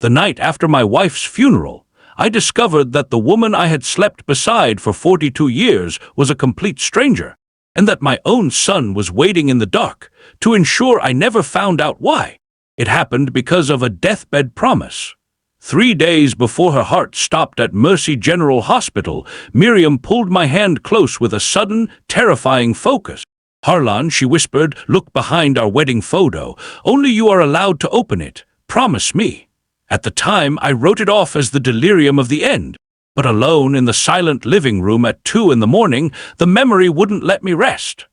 The night after my wife's funeral, I discovered that the woman I had slept beside for 42 years was a complete stranger, and that my own son was waiting in the dark to ensure I never found out why. It happened because of a deathbed promise. 3 days before her heart stopped at Mercy General Hospital, Miriam pulled my hand close with a sudden, terrifying focus. "Harlan," she whispered, "look behind our wedding photo. Only you are allowed to open it. Promise me." At the time, I wrote it off as the delirium of the end. But alone in the silent living room at 2 in the morning, the memory wouldn't let me rest.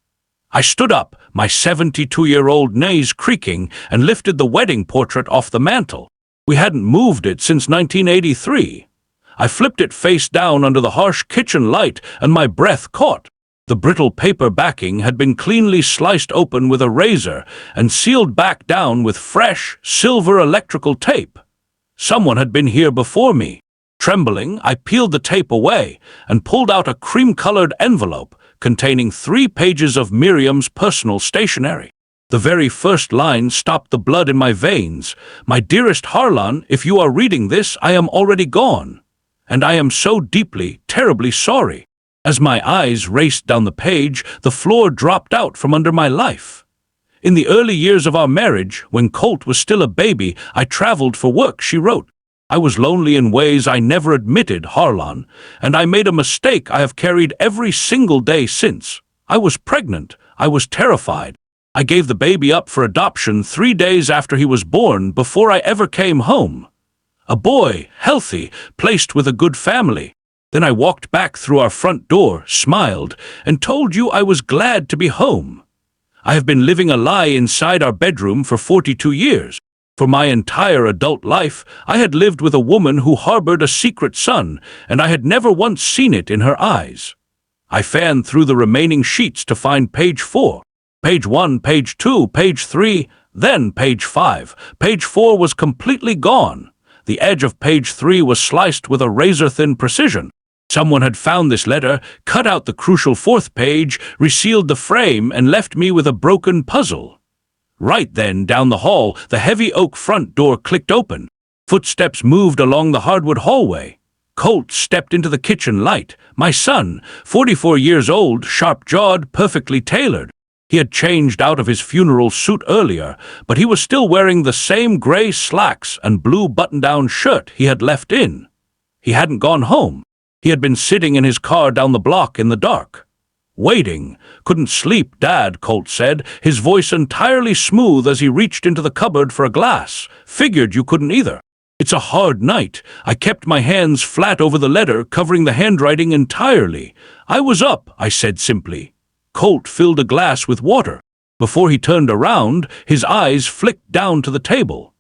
I stood up, my 72-year-old knees creaking, and lifted the wedding portrait off the mantel. We hadn't moved it since 1983. I flipped it face down under the harsh kitchen light, and my breath caught. The brittle paper backing had been cleanly sliced open with a razor and sealed back down with fresh, silver electrical tape. Someone had been here before me. Trembling, I peeled the tape away and pulled out a cream-colored envelope containing 3 pages of Miriam's personal stationery. The very first line stopped the blood in my veins. "My dearest Harlan, if you are reading this, I am already gone. And I am so deeply, terribly sorry." As my eyes raced down the page, the floor dropped out from under my life. "In the early years of our marriage, when Colt was still a baby, I traveled for work," she wrote. "I was lonely in ways I never admitted, Harlan, and I made a mistake I have carried every single day since. I was pregnant. I was terrified. I gave the baby up for adoption 3 days after he was born before I ever came home. A boy, healthy, placed with a good family. Then I walked back through our front door, smiled, and told you I was glad to be home. I have been living a lie inside our bedroom for 42 years. For my entire adult life, I had lived with a woman who harbored a secret son, and I had never once seen it in her eyes." I fanned through the remaining sheets to find page 4. Page 1, page 2, page 3, then page 5. Page 4 was completely gone. The edge of page 3 was sliced with a razor-thin precision. Someone had found this letter, cut out the crucial 4th page, resealed the frame, and left me with a broken puzzle. Right then, down the hall, the heavy oak front door clicked open. Footsteps moved along the hardwood hallway. Colt stepped into the kitchen light. My son, 44 years old, sharp-jawed, perfectly tailored. He had changed out of his funeral suit earlier, but he was still wearing the same gray slacks and blue button-down shirt he had left in. He hadn't gone home. He had been sitting in his car down the block in the dark. "Waiting. Couldn't sleep, Dad," Colt said, his voice entirely smooth as he reached into the cupboard for a glass. "Figured you couldn't either. It's a hard night." I kept my hands flat over the letter, covering the handwriting entirely. "I was up," I said simply. Colt filled a glass with water. Before he turned around, his eyes flicked down to the table.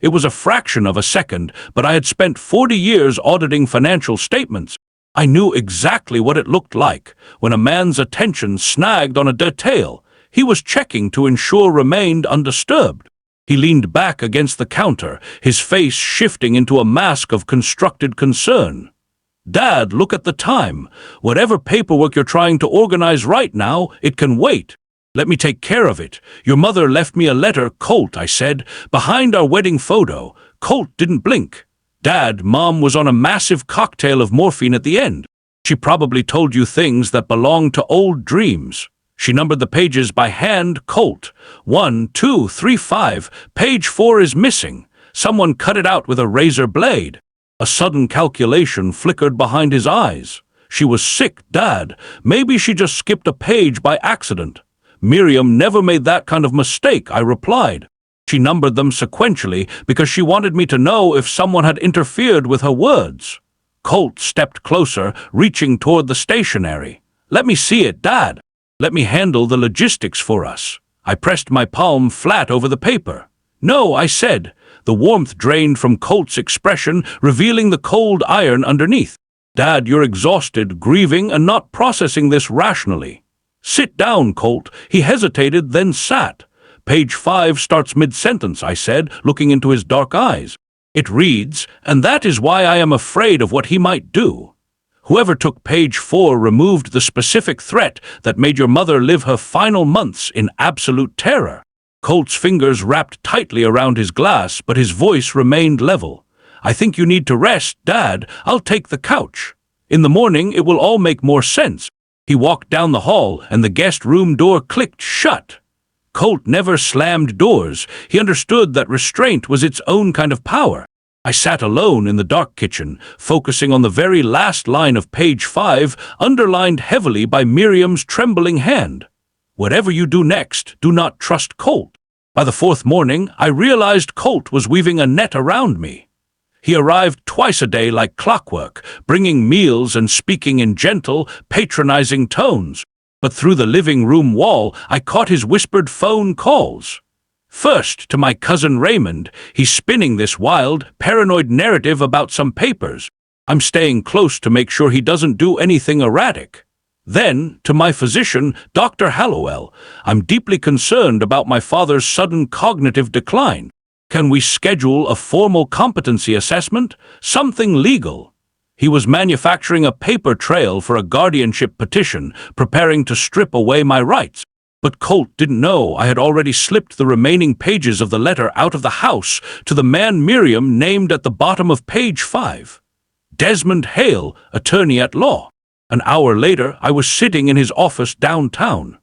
It was a fraction of a second, but I had spent 40 years auditing financial statements. I knew exactly what it looked like when a man's attention snagged on a detail he was checking to ensure remained undisturbed. He leaned back against the counter, his face shifting into a mask of constructed concern. "Dad, look at the time. Whatever paperwork you're trying to organize right now, it can wait. Let me take care of it. Your mother left me a letter, Colt," I said, "behind our wedding photo." Colt didn't blink. "Dad, Mom was on a massive cocktail of morphine at the end. She probably told you things that belong to old dreams." She numbered the pages by hand. "Colt, 1, 2, 3, 5. Page 4 is missing. Someone cut it out with a razor blade." A sudden calculation flickered behind his eyes. "She was sick, Dad. Maybe she just skipped a page by accident." "Miriam never made that kind of mistake," I replied. She numbered them sequentially because she wanted me to know if someone had interfered with her words. Colt stepped closer, reaching toward the stationery. "Let me see it, Dad. Let me handle the logistics for us." I pressed my palm flat over the paper. "No," I said. The warmth drained from Colt's expression, revealing the cold iron underneath. "Dad, you're exhausted, grieving, and not processing this rationally." "Sit down, Colt." He hesitated, then sat. "Page 5 starts mid-sentence," I said, looking into his dark eyes. "It reads, 'And that is why I am afraid of what he might do.' Whoever took page 4 removed the specific threat that made your mother live her final months in absolute terror." Colt's fingers wrapped tightly around his glass, but his voice remained level. I think you need to rest, Dad. I'll take the couch. In the morning, it will all make more sense. He walked down the hall, and the guest room door clicked shut. Colt never slammed doors. He understood that restraint was its own kind of power. I sat alone in the dark kitchen, focusing on the very last line of page 5, underlined heavily by Miriam's trembling hand. Whatever you do next, do not trust Colt. By the fourth morning, I realized Colt was weaving a net around me. He arrived twice a day like clockwork, bringing meals and speaking in gentle, patronizing tones. But through the living room wall, I caught his whispered phone calls. First, to my cousin Raymond, he's spinning this wild, paranoid narrative about some papers. I'm staying close to make sure he doesn't do anything erratic. Then, to my physician, Dr. Hallowell, I'm deeply concerned about my father's sudden cognitive decline. Can we schedule a formal competency assessment? Something legal. He was manufacturing a paper trail for a guardianship petition, preparing to strip away my rights. But Colt didn't know I had already slipped the remaining pages of the letter out of the house to the man Miriam named at the bottom of page 5. Desmond Hale, attorney at law. An hour later, I was sitting in his office downtown.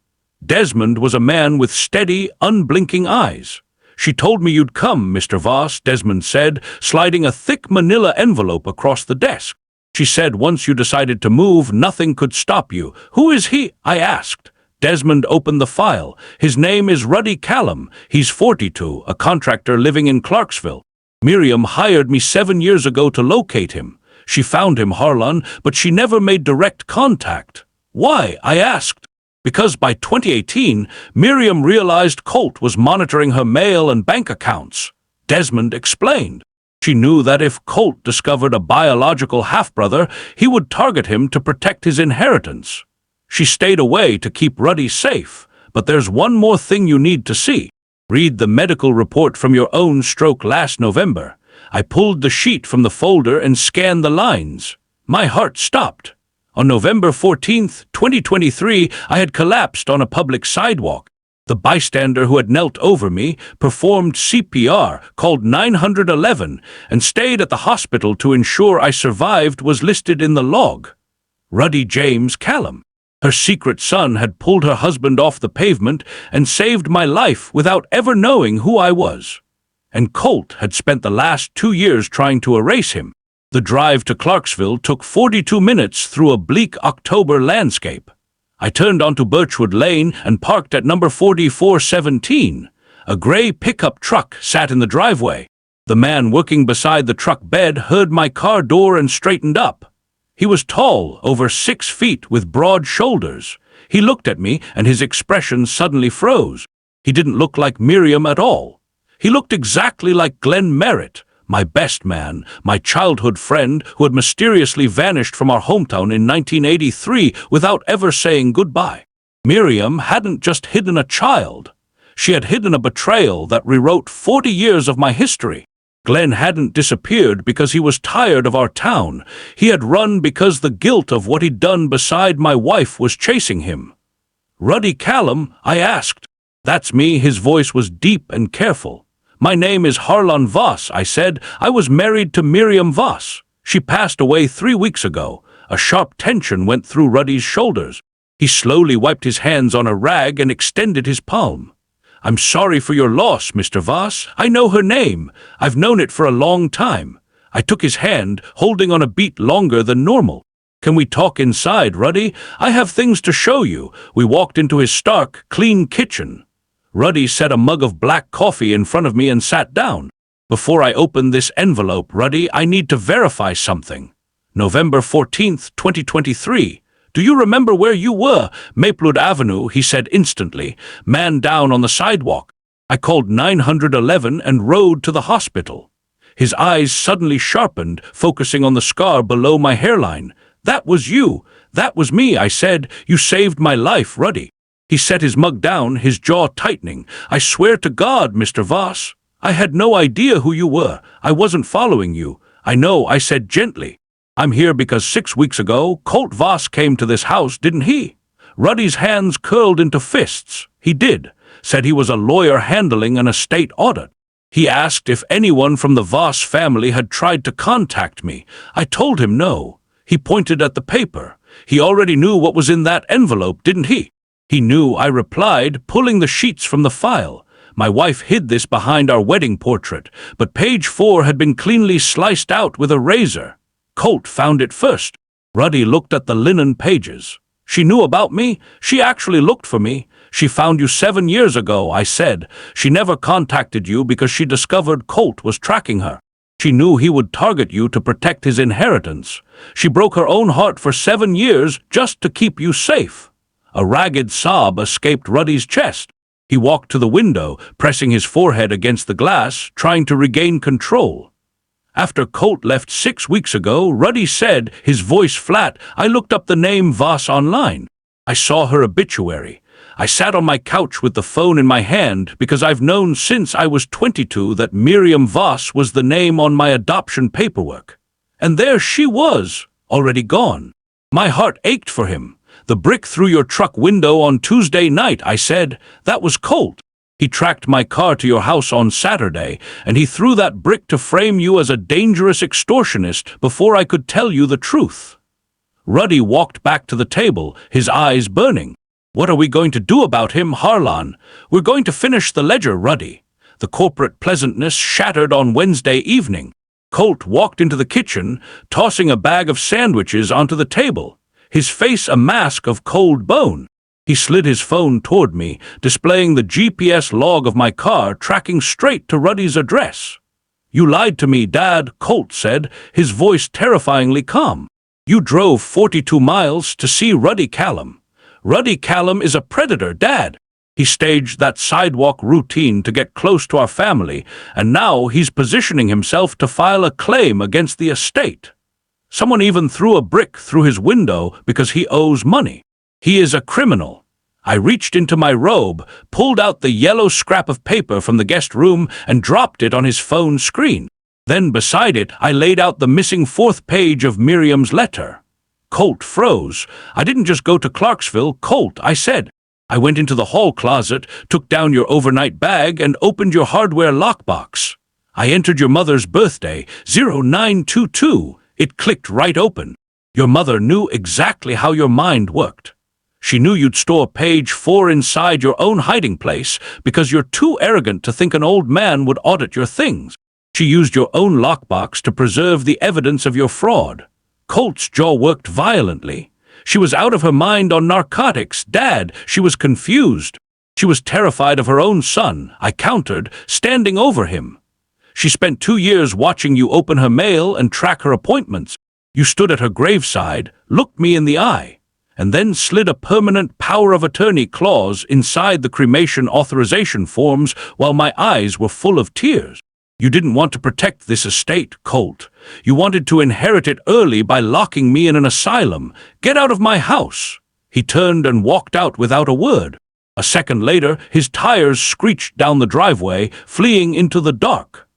Desmond was a man with steady, unblinking eyes. She told me you'd come, Mr. Voss, Desmond said, sliding a thick manila envelope across the desk. She said once you decided to move, nothing could stop you. Who is he? I asked. Desmond opened the file. His name is Ruddy Callum. He's 42, a contractor living in Clarksville. Miriam hired me 7 years ago to locate him. She found him, Harlan, but she never made direct contact. Why? I asked. Because by 2018, Miriam realized Colt was monitoring her mail and bank accounts. Desmond explained. She knew that if Colt discovered a biological half-brother, he would target him to protect his inheritance. She stayed away to keep Ruddy safe, but there's one more thing you need to see. Read the medical report from your own stroke last November. I pulled the sheet from the folder and scanned the lines. My heart stopped. On November 14, 2023, I had collapsed on a public sidewalk. The bystander who had knelt over me performed CPR, called 911, and stayed at the hospital to ensure I survived was listed in the log. Ruddy James Callum. Her secret son had pulled her husband off the pavement and saved my life without ever knowing who I was. And Colt had spent the last 2 years trying to erase him. The drive to Clarksville took 42 minutes through a bleak October landscape. I turned onto Birchwood Lane and parked at number 4417. A gray pickup truck sat in the driveway. The man working beside the truck bed heard my car door and straightened up. He was tall, over 6 feet, with broad shoulders. He looked at me, and his expression suddenly froze. He didn't look like Miriam at all. He looked exactly like Glenn Merritt, my best man, my childhood friend who had mysteriously vanished from our hometown in 1983 without ever saying goodbye. Miriam hadn't just hidden a child. She had hidden a betrayal that rewrote 40 years of my history. Glenn hadn't disappeared because he was tired of our town. He had run because the guilt of what he'd done beside my wife was chasing him. Ruddy Callum, I asked. That's me. His voice was deep and careful. My name is Harlan Voss, I said. I was married to Miriam Voss. She passed away 3 weeks ago. A sharp tension went through Ruddy's shoulders. He slowly wiped his hands on a rag and extended his palm. I'm sorry for your loss, Mr. Voss. I know her name. I've known it for a long time. I took his hand, holding on a beat longer than normal. Can we talk inside, Ruddy? I have things to show you. We walked into his stark, clean kitchen. Ruddy set a mug of black coffee in front of me and sat down. Before I open this envelope, Ruddy, I need to verify something. November 14th, 2023. Do you remember where you were? Maplewood Avenue, he said instantly, man down on the sidewalk. I called 911 and rode to the hospital. His eyes suddenly sharpened, focusing on the scar below my hairline. That was you. That was me, I said. You saved my life, Ruddy. He set his mug down, his jaw tightening. I swear to God, Mr. Voss, I had no idea who you were. I wasn't following you. I know, I said gently. I'm here because 6 weeks ago, Colt Voss came to this house, didn't he? Ruddy's hands curled into fists. He did. Said he was a lawyer handling an estate audit. He asked if anyone from the Voss family had tried to contact me. I told him no. He pointed at the paper. He already knew what was in that envelope, didn't he? He knew, I replied, pulling the sheets from the file. My wife hid this behind our wedding portrait, but page 4 had been cleanly sliced out with a razor. Colt found it first. Ruddy looked at the linen pages. She knew about me. She actually looked for me. She found you 7 years ago, I said. She never contacted you because she discovered Colt was tracking her. She knew he would target you to protect his inheritance. She broke her own heart for 7 years just to keep you safe. A ragged sob escaped Ruddy's chest. He walked to the window, pressing his forehead against the glass, trying to regain control. After Colt left 6 weeks ago, Ruddy said, his voice flat, I looked up the name Voss online. I saw her obituary. I sat on my couch with the phone in my hand because I've known since I was 22 that Miriam Voss was the name on my adoption paperwork. And there she was, already gone. My heart ached for him. The brick through your truck window on Tuesday night, I said. That was Colt. He tracked my car to your house on Saturday, and he threw that brick to frame you as a dangerous extortionist before I could tell you the truth. Ruddy walked back to the table, his eyes burning. What are we going to do about him, Harlan? We're going to finish the ledger, Ruddy. The corporate pleasantness shattered on Wednesday evening. Colt walked into the kitchen, tossing a bag of sandwiches onto the table, his face a mask of cold bone. He slid his phone toward me, displaying the GPS log of my car tracking straight to Ruddy's address. You lied to me, Dad, Colt said, his voice terrifyingly calm. You drove 42 miles to see Ruddy Callum. Ruddy Callum is a predator, Dad. He staged that sidewalk routine to get close to our family, and now he's positioning himself to file a claim against the estate. Someone even threw a brick through his window because he owes money. He is a criminal. I reached into my robe, pulled out the yellow scrap of paper from the guest room, and dropped it on his phone screen. Then beside it, I laid out the missing 4th page of Miriam's letter. Colt froze. I didn't just go to Clarksville, Colt, I said. I went into the hall closet, took down your overnight bag, and opened your hardware lockbox. I entered your mother's birthday, 0922. It clicked right open. Your mother knew exactly how your mind worked. She knew you'd store page 4 inside your own hiding place because you're too arrogant to think an old man would audit your things. She used your own lockbox to preserve the evidence of your fraud. Colt's jaw worked violently. She was out of her mind on narcotics, Dad. She was confused. She was terrified of her own son, I countered, standing over him. She spent 2 years watching you open her mail and track her appointments. You stood at her graveside, looked me in the eye, and then slid a permanent power of attorney clause inside the cremation authorization forms while my eyes were full of tears. You didn't want to protect this estate, Colt. You wanted to inherit it early by locking me in an asylum. Get out of my house. He turned and walked out without a word. A second later, his tires screeched down the driveway, fleeing into the dark.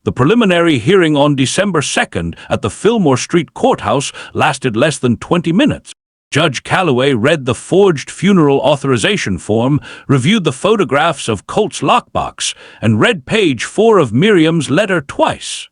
The preliminary hearing on December 2nd at the Fillmore Street Courthouse lasted less than 20 minutes. Judge Calloway read the forged funeral authorization form, reviewed the photographs of Colt's lockbox, and read page 4 of Miriam's letter twice.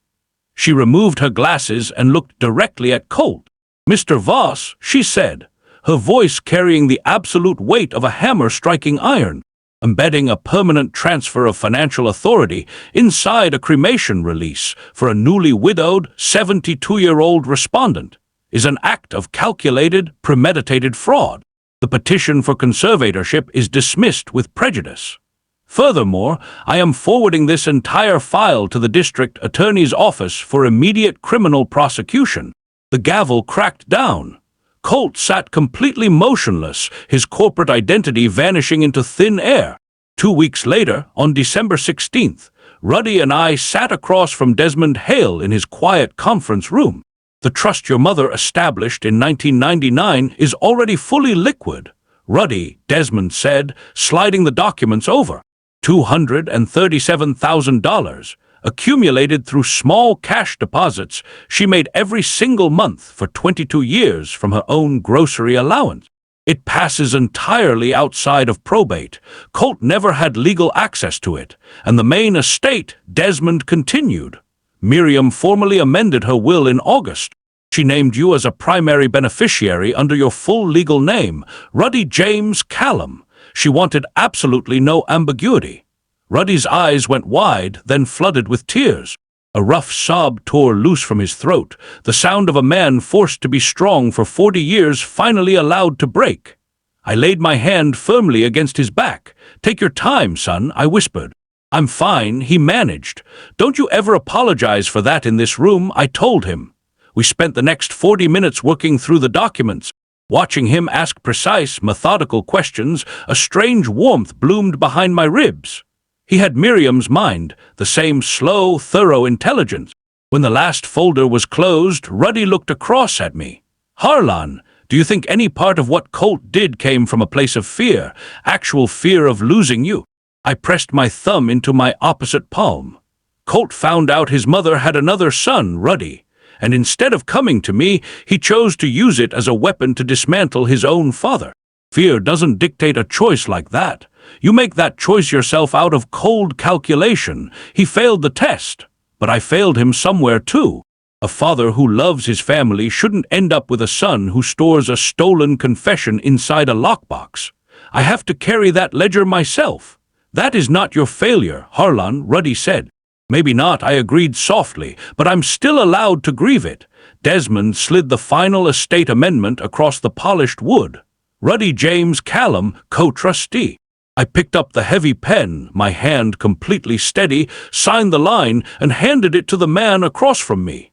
She removed her glasses and looked directly at Colt. Mr. Voss, she said, her voice carrying the absolute weight of a hammer striking iron, embedding a permanent transfer of financial authority inside a cremation release for a newly widowed 72-year-old respondent, is an act of calculated, premeditated fraud. The petition for conservatorship is dismissed with prejudice. Furthermore, I am forwarding this entire file to the district attorney's office for immediate criminal prosecution. The gavel cracked down. Colt sat completely motionless, his corporate identity vanishing into thin air. 2 weeks later, on December 16th, Ruddy and I sat across from Desmond Hale in his quiet conference room. The trust your mother established in 1999 is already fully liquid. Ruddy, Desmond said, sliding the documents over. $237,000, accumulated through small cash deposits she made every single month for 22 years from her own grocery allowance. It passes entirely outside of probate. Colt never had legal access to it, and the main estate, Desmond continued. Miriam formally amended her will in August. She named you as a primary beneficiary under your full legal name, Ruddy James Callum. She wanted absolutely no ambiguity. Ruddy's eyes went wide, then flooded with tears. A rough sob tore loose from his throat, the sound of a man forced to be strong for 40 years finally allowed to break. I laid my hand firmly against his back. "Take your time, son," I whispered. "I'm fine," he managed. "Don't you ever apologize for that in this room," I told him. We spent the next 40 minutes working through the documents. Watching him ask precise, methodical questions, a strange warmth bloomed behind my ribs. He had Miriam's mind, the same slow, thorough intelligence. When the last folder was closed, Ruddy looked across at me. "Harlan, do you think any part of what Colt did came from a place of fear, actual fear of losing you?" I pressed my thumb into my opposite palm. "Colt found out his mother had another son, Ruddy, and instead of coming to me, he chose to use it as a weapon to dismantle his own father. Fear doesn't dictate a choice like that. You make that choice yourself out of cold calculation. He failed the test, but I failed him somewhere too. A father who loves his family shouldn't end up with a son who stores a stolen confession inside a lockbox. I have to carry that ledger myself." "That is not your failure, Harlan," Ruddy said. "Maybe not," I agreed softly, "but I'm still allowed to grieve it." Desmond slid the final estate amendment across the polished wood. "Ruddy James Callum, co-trustee." I picked up the heavy pen, my hand completely steady, signed the line, and handed it to the man across from me.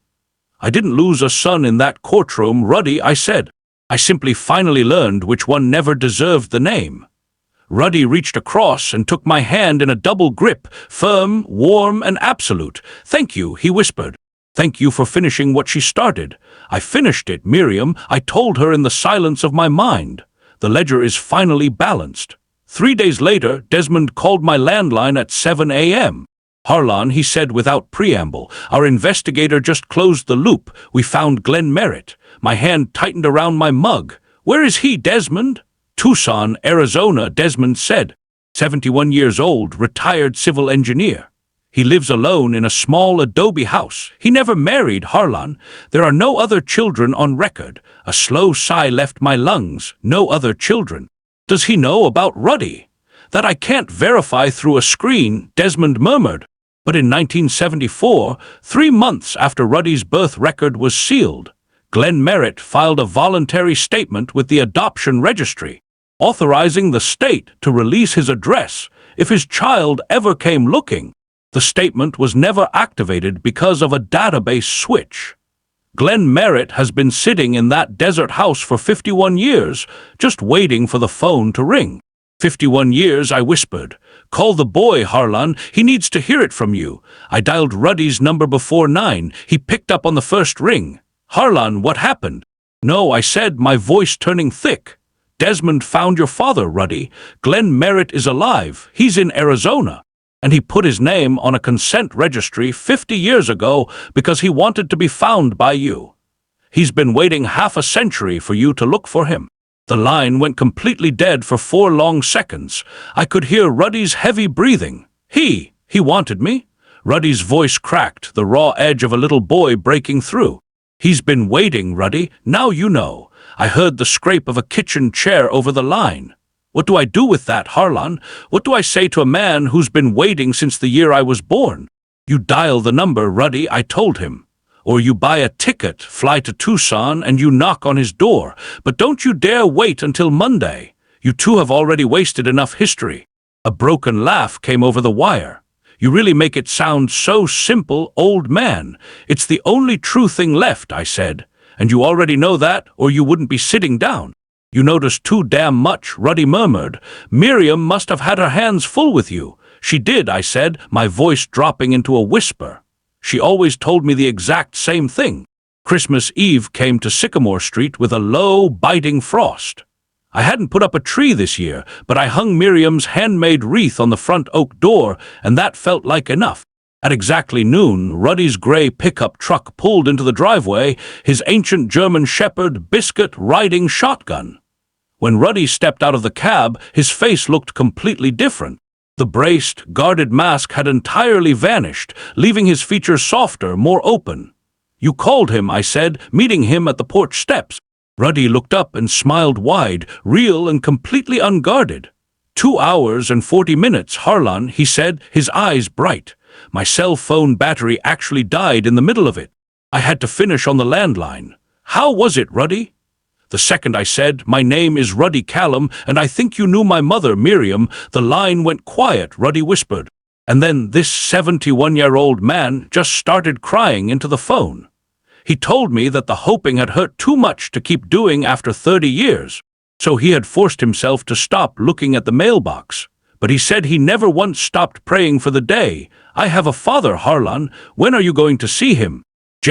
"I didn't lose a son in that courtroom, Ruddy," I said. "I simply finally learned which one never deserved the name." Ruddy reached across and took my hand in a double grip, firm, warm, and absolute. "Thank you," he whispered. "Thank you for finishing what she started." "I finished it, Miriam," I told her in the silence of my mind. "The ledger is finally balanced." 3 days later, Desmond called my landline at 7 a.m. "Harlan," he said without preamble, "our investigator just closed the loop. We found Glenn Merritt." My hand tightened around my mug. "Where is he, Desmond?" "Tucson, Arizona," Desmond said. 71 years old, retired civil engineer. He lives alone in a small adobe house. He never married, Harlan. There are no other children on record. A slow sigh left my lungs. No other children. "Does he know about Ruddy?" "That I can't verify through a screen," Desmond murmured. But in 1974, 3 months after Ruddy's birth record was sealed, Glenn Merritt filed a voluntary statement with the adoption registry, authorizing the state to release his address if his child ever came looking. The statement was never activated because of a database switch. Glenn Merritt has been sitting in that desert house for 51 years, just waiting for the phone to ring. 51 years, I whispered. "Call the boy, Harlan. He needs to hear it from you." I dialed Ruddy's number before 9. He picked up on the first ring. "Harlan, what happened?" "No," I said, my voice turning thick. "Desmond found your father, Ruddy. Glenn Merritt is alive. He's in Arizona. And he put his name on a consent registry 50 years ago because he wanted to be found by you. He's been waiting half a century for you to look for him." The line went completely dead for 4 long seconds. I could hear Ruddy's heavy breathing. He wanted me?" Ruddy's voice cracked, the raw edge of a little boy breaking through. "He's been waiting, Ruddy. Now you know." I heard the scrape of a kitchen chair over the line. "What do I do with that, Harlan? What do I say to a man who's been waiting since the year I was born?" "You dial the number, Ruddy," I told him. "Or you buy a ticket, fly to Tucson, and you knock on his door. But don't you dare wait until Monday. You two have already wasted enough history." A broken laugh came over the wire. "You really make it sound so simple, old man. It's the only true thing left," I said. "And you already know that, or you wouldn't be sitting down." "You notice too damn much," Ruddy murmured. "Miriam must have had her hands full with you." "She did," I said, my voice dropping into a whisper. "She always told me the exact same thing." Christmas Eve came to Sycamore Street with a low, biting frost. I hadn't put up a tree this year, but I hung Miriam's handmade wreath on the front oak door, and that felt like enough. At exactly noon, Ruddy's gray pickup truck pulled into the driveway, his ancient German Shepherd Biscuit riding shotgun. When Ruddy stepped out of the cab, his face looked completely different. The braced, guarded mask had entirely vanished, leaving his features softer, more open. "You called him," I said, meeting him at the porch steps. Ruddy looked up and smiled wide, real and completely unguarded. 2 hours and 40 minutes, Harlan, he said, his eyes bright. My cell phone battery actually died in the middle of it. I had to finish on the landline. "How was it, Ruddy?" The second I said, "My name is Ruddy Callum, and I think you knew my mother, Miriam," the line went quiet, Ruddy whispered. And then this 71-year-old man just started crying into the phone. He told me that the hoping had hurt too much to keep doing after 30 years. So he had forced himself to stop looking at the mailbox. But he said he never once stopped praying for the day. "I have a father, Harlan. When are you going to see him?"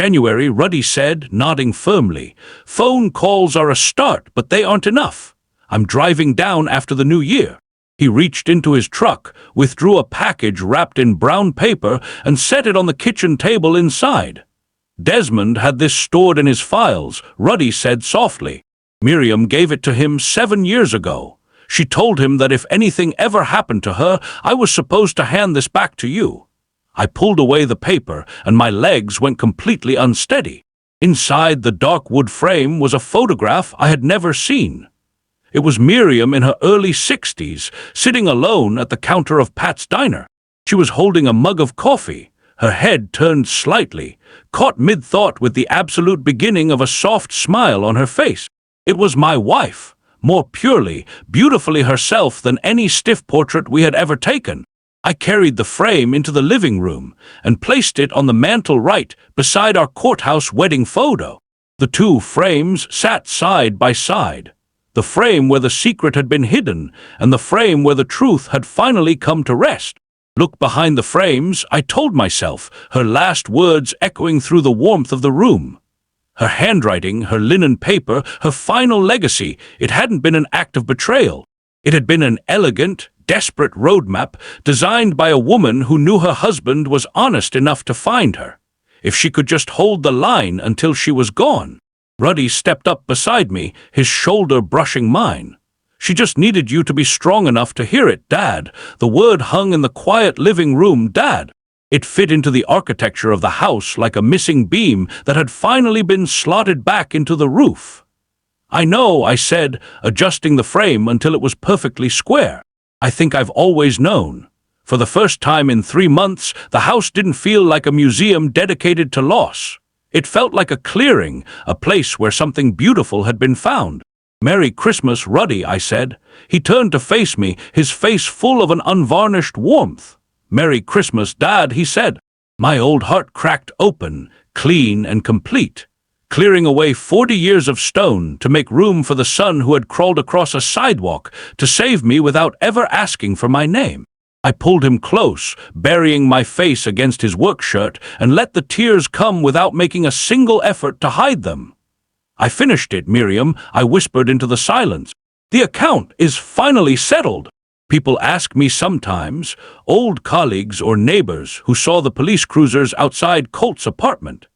"January," Ruddy said, nodding firmly. "Phone calls are a start, but they aren't enough. I'm driving down after the new year." He reached into his truck, withdrew a package wrapped in brown paper, and set it on the kitchen table inside. "Desmond had this stored in his files," Ruddy said softly. "Miriam gave it to him 7 years ago. She told him that if anything ever happened to her, I was supposed to hand this back to you." I pulled away the paper, and my legs went completely unsteady. Inside the dark wood frame was a photograph I had never seen. It was Miriam in her early 60s, sitting alone at the counter of Pat's Diner. She was holding a mug of coffee, her head turned slightly, caught mid-thought with the absolute beginning of a soft smile on her face. It was my wife, more purely, beautifully herself than any stiff portrait we had ever taken. I carried the frame into the living room and placed it on the mantel right beside our courthouse wedding photo. The two frames sat side by side. The frame where the secret had been hidden, and the frame where the truth had finally come to rest. "Look behind the frames," I told myself, her last words echoing through the warmth of the room. Her handwriting, her linen paper, her final legacy, it hadn't been an act of betrayal. It had been an elegant, desperate roadmap designed by a woman who knew her husband was honest enough to find her, if she could just hold the line until she was gone. Ruddy stepped up beside me, his shoulder brushing mine. "She just needed you to be strong enough to hear it, Dad." The word hung in the quiet living room, Dad. It fit into the architecture of the house like a missing beam that had finally been slotted back into the roof. "I know," I said, adjusting the frame until it was perfectly square. "I think I've always known." For the first time in 3 months, the house didn't feel like a museum dedicated to loss. It felt like a clearing, a place where something beautiful had been found. "Merry Christmas, Ruddy," I said. He turned to face me, his face full of an unvarnished warmth. "Merry Christmas, Dad," he said. My old heart cracked open, clean and complete, clearing away 40 years of stone to make room for the son who had crawled across a sidewalk to save me without ever asking for my name. I pulled him close, burying my face against his work shirt, and let the tears come without making a single effort to hide them. "I finished it, Miriam," I whispered into the silence. "The account is finally settled." People ask me sometimes, old colleagues or neighbors who saw the police cruisers outside Colt's apartment,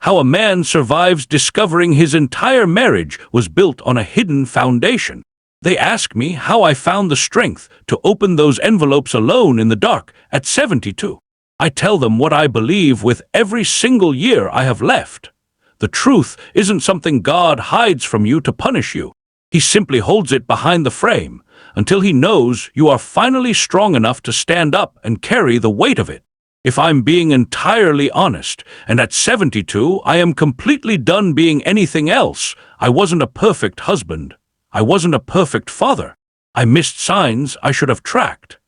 how a man survives discovering his entire marriage was built on a hidden foundation. They ask me how I found the strength to open those envelopes alone in the dark at 72. I tell them what I believe with every single year I have left. The truth isn't something God hides from you to punish you. He simply holds it behind the frame until he knows you are finally strong enough to stand up and carry the weight of it. If I'm being entirely honest, and at 72 I am completely done being anything else, I wasn't a perfect husband. I wasn't a perfect father. I missed signs I should have tracked.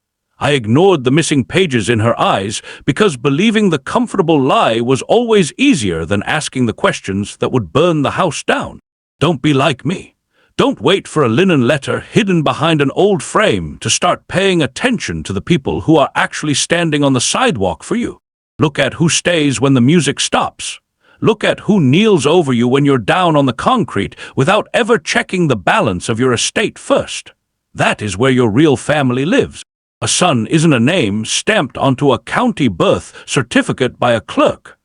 I ignored the missing pages in her eyes because believing the comfortable lie was always easier than asking the questions that would burn the house down. Don't be like me. Don't wait for a linen letter hidden behind an old frame to start paying attention to the people who are actually standing on the sidewalk for you. Look at who stays when the music stops. Look at who kneels over you when you're down on the concrete without ever checking the balance of your estate first. That is where your real family lives. A son isn't a name stamped onto a county birth certificate by a clerk.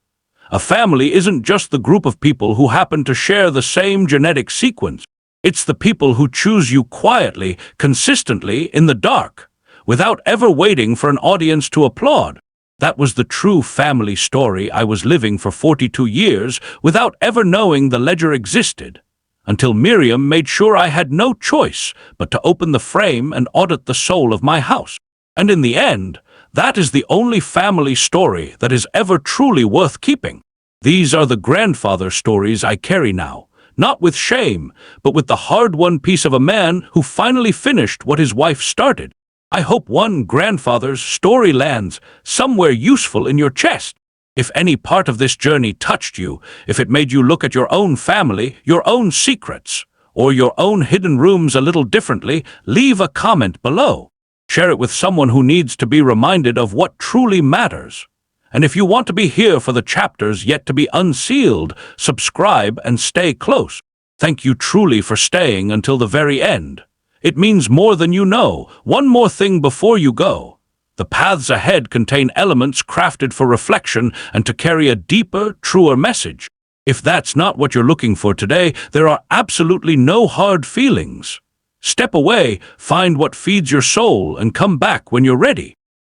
A family isn't just the group of people who happen to share the same genetic sequence. It's the people who choose you quietly, consistently, in the dark, without ever waiting for an audience to applaud. That was the true family story I was living for 42 years without ever knowing the ledger existed, until Miriam made sure I had no choice but to open the frame and audit the soul of my house. And in the end, that is the only family story that is ever truly worth keeping. These are the grandfather stories I carry now, not with shame, but with the hard-won piece of a man who finally finished what his wife started. I hope one grandfather's story lands somewhere useful in your chest. If any part of this journey touched you, if it made you look at your own family, your own secrets, or your own hidden rooms a little differently, leave a comment below. Share it with someone who needs to be reminded of what truly matters. And if you want to be here for the chapters yet to be unsealed, subscribe and stay close. Thank you truly for staying until the very end. It means more than you know. One more thing before you go. The paths ahead contain elements crafted for reflection and to carry a deeper, truer message. If that's not what you're looking for today, there are absolutely no hard feelings. Step away, find what feeds your soul, and come back when you're ready.